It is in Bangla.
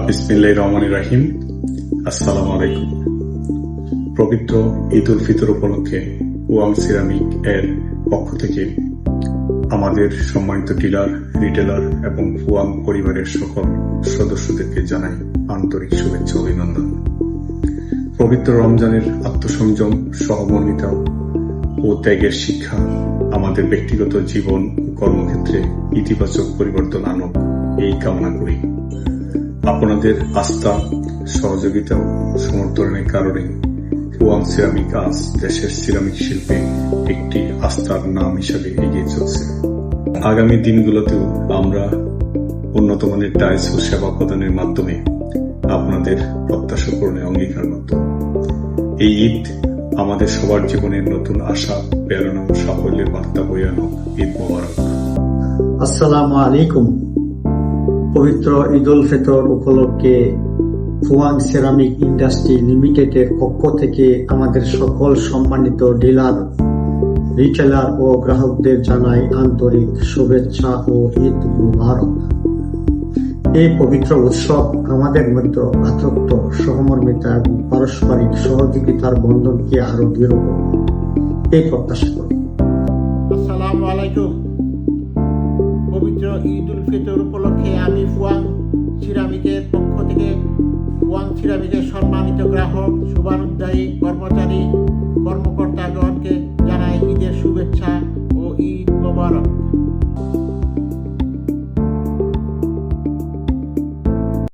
বিসমিল্লাহির রহমানির রহিম। আসসালামু আলাইকুম। পবিত্র ঈদ উল ফিতর উপলক্ষে ফুয়াং সিরামিক এর পক্ষ থেকে আমাদের সম্মানিত ডিলার, রিটেলার এবং ফুয়াং পরিবারের সকল সদস্যদেরকে জানাই আন্তরিক শুভেচ্ছা অভিনন্দন। পবিত্র রমজানের আত্মসংযম, সহমর্মিতা ও ত্যাগের শিক্ষা আমাদের ব্যক্তিগত জীবন ও কর্মক্ষেত্রে ইতিবাচক পরিবর্তন আনুক, এই কামনা করি। আপনাদের আস্থা, সহযোগিতা ও সমর্থনের কারণে ফুয়াং সিরামিক আজ দেশের সিরামিক শিল্পে একটি আস্থার নাম হিসাবে এগিয়ে চলছে। আগামী দিনগুলোতেও আমরা উন্নত মানের টাইলস ও সেবা প্রদানের মাধ্যমে আপনাদের প্রত্যাশা পূরণে অঙ্গীকারবদ্ধ। এই ঈদ আমাদের সবার জীবনের নতুন আশা, প্রেরণা ও সাফল্যের বার্তা বয়ে আনুক। ঈদ মোবারক। আসসালামু আলাইকুম। পবিত্র ঈদ উল ফিতর উপলক্ষে ফুয়াং সিরামিক ইন্ডাস্ট্রি লিমিটেডের পক্ষ থেকে আমাদের সকল সম্মানিত ডিলার, রিটেলার ও গ্রাহকদের জানাই আন্তরিক শুভেচ্ছা ও ঈদ মুবারক। এই পবিত্র উৎসব আমাদের মধ্যে ভ্রাতৃত্ব, সহমর্মিতা এবং পারস্পরিক সহযোগিতার বন্ধনকে আরো দৃঢ় করবে, এই প্রত্যাশা করি। আসসালামু আলাইকুম। পবিত্র ঈদ উল ফিতর উপলক্ষে আমি ফুয়াং সিরামিকের পক্ষ থেকে ফুয়াং সিরামিকের সম্মানিত গ্রাহক, শুভানুধ্যায়ী কর্মচারী, কর্মকর্তাগণকে